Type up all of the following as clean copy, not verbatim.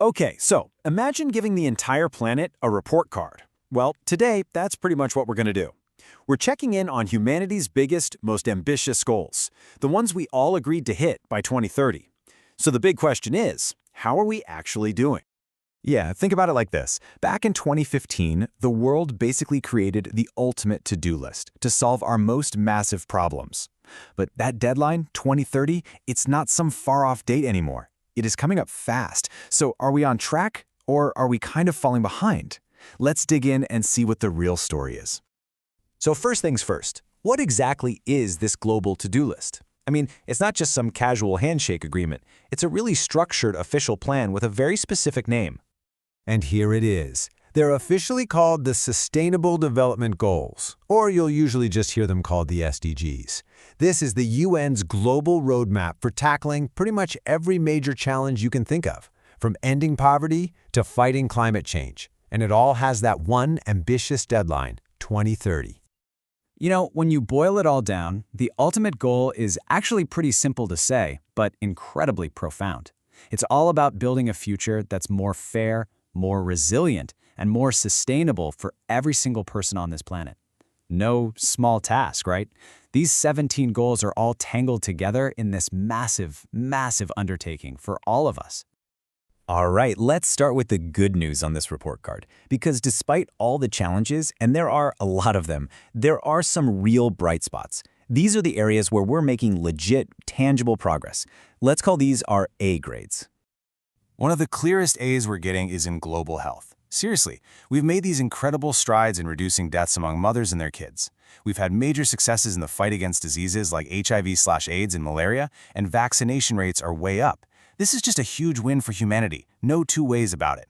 Okay, so imagine giving the entire planet a report card. Well, today, that's pretty much what we're going to do. We're checking in on humanity's biggest, most ambitious goals, the ones we all agreed to hit by 2030. So the big question is, how are we actually doing? Yeah, think about it like this. Back in 2015, the world basically created the ultimate to-do list to solve our most massive problems. But that deadline, 2030, it's not some far-off date anymore. It is coming up fast. So are we on track, or are we kind of falling behind? Let's dig in and see what the real story is. So first things first, what exactly is this global to-do list? I mean, it's not just some casual handshake agreement. It's a really structured official plan with a very specific name. And here it is. They're officially called the Sustainable Development Goals, or you'll usually just hear them called the SDGs. This is the UN's global roadmap for tackling pretty much every major challenge you can think of, from ending poverty to fighting climate change. And it all has that one ambitious deadline, 2030. You know, when you boil it all down, the ultimate goal is actually pretty simple to say, but incredibly profound. It's all about building a future that's more fair, more resilient, and more sustainable for every single person on this planet. No small task, right? These 17 goals are all tangled together in this massive, massive undertaking for all of us. All right, let's start with the good news on this report card. Because despite all the challenges, and there are a lot of them, there are some real bright spots. These are the areas where we're making legit, tangible progress. Let's call these our A grades. One of the clearest A's we're getting is in global health. Seriously, we've made these incredible strides in reducing deaths among mothers and their kids. We've had major successes in the fight against diseases like HIV/AIDS and malaria, and vaccination rates are way up. This is just a huge win for humanity. No two ways about it.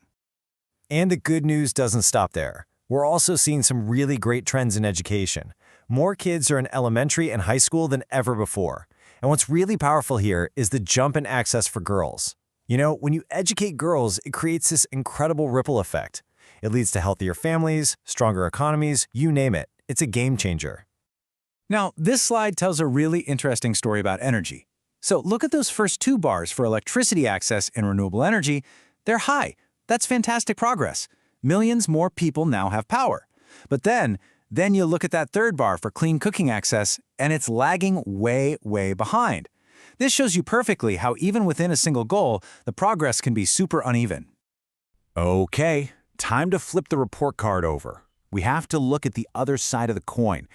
And the good news doesn't stop there. We're also seeing some really great trends in education. More kids are in elementary and high school than ever before. And what's really powerful here is the jump in access for girls. You know, when you educate girls, it creates this incredible ripple effect. It leads to healthier families, stronger economies, you name it. It's a game changer. Now, this slide tells a really interesting story about energy. So look at those first two bars for electricity access and renewable energy. They're high. That's fantastic progress. Millions more people now have power. But then you look at that third bar for clean cooking access, and it's lagging way, way behind. This shows you perfectly how even within a single goal, the progress can be super uneven. Okay, time to flip the report card over. We have to look at the other side of the coin.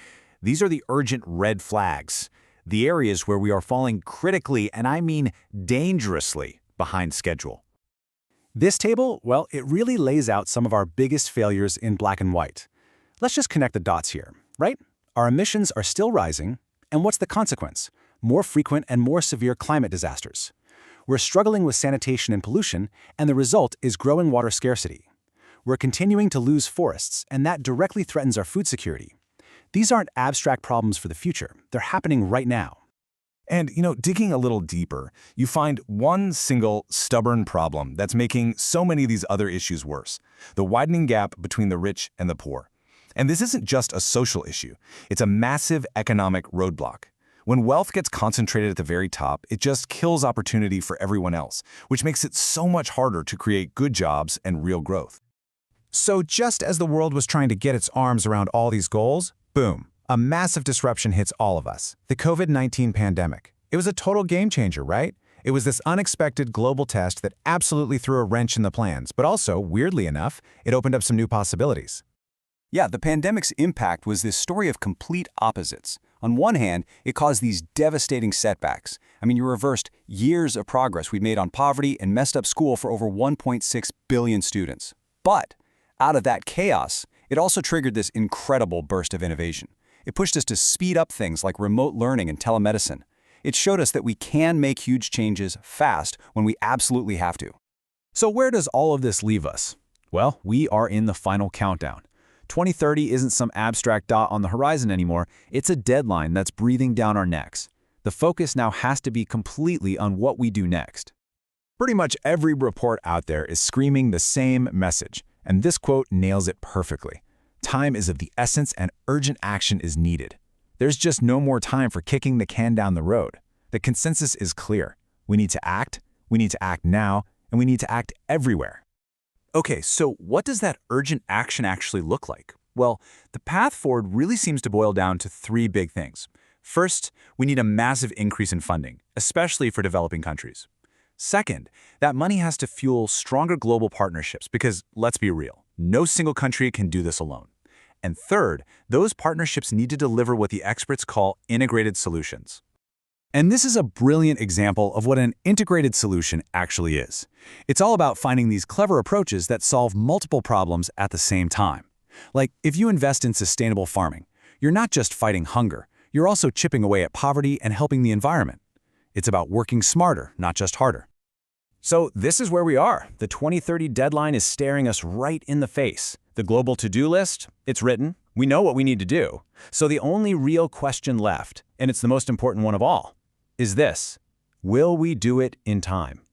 These are the urgent red flags, the areas where we are falling critically, and I mean dangerously, behind schedule. This table, well, it really lays out some of our biggest failures in black and white. Let's just connect the dots here, right? Our emissions are still rising, and what's the consequence? More frequent and more severe climate disasters. We're struggling with sanitation and pollution, and the result is growing water scarcity. We're continuing to lose forests, and that directly threatens our food security. These aren't abstract problems for the future. They're happening right now. And, digging a little deeper, you find one single stubborn problem that's making so many of these other issues worse: the widening gap between the rich and the poor. And this isn't just a social issue. It's a massive economic roadblock. When wealth gets concentrated at the very top, it just kills opportunity for everyone else, which makes it so much harder to create good jobs and real growth. So just as the world was trying to get its arms around all these goals, boom, a massive disruption hits all of us, the COVID-19 pandemic. It was a total game changer, right? It was this unexpected global test that absolutely threw a wrench in the plans, but also, weirdly enough, it opened up some new possibilities. Yeah, the pandemic's impact was this story of complete opposites. On one hand, it caused these devastating setbacks. I mean, you reversed years of progress we'd made on poverty and messed up school for over 1.6 billion students. But out of that chaos, it also triggered this incredible burst of innovation. It pushed us to speed up things like remote learning and telemedicine. It showed us that we can make huge changes fast when we absolutely have to. So where does all of this leave us? Well, we are in the final countdown. 2030 isn't some abstract dot on the horizon anymore. It's a deadline that's breathing down our necks. The focus now has to be completely on what we do next. Pretty much every report out there is screaming the same message, and this quote nails it perfectly. Time is of the essence and urgent action is needed. There's just no more time for kicking the can down the road. The consensus is clear. We need to act now, and we need to act everywhere. Okay, so what does that urgent action actually look like? Well, the path forward really seems to boil down to three big things. First, we need a massive increase in funding, especially for developing countries. Second, that money has to fuel stronger global partnerships because, let's be real, no single country can do this alone. And third, those partnerships need to deliver what the experts call integrated solutions. And this is a brilliant example of what an integrated solution actually is. It's all about finding these clever approaches that solve multiple problems at the same time. Like, if you invest in sustainable farming, you're not just fighting hunger, you're also chipping away at poverty and helping the environment. It's about working smarter, not just harder. So this is where we are. The 2030 deadline is staring us right in the face. The global to-do list, it's written. We know what we need to do. So the only real question left, and it's the most important one of all, is this: will we do it in time?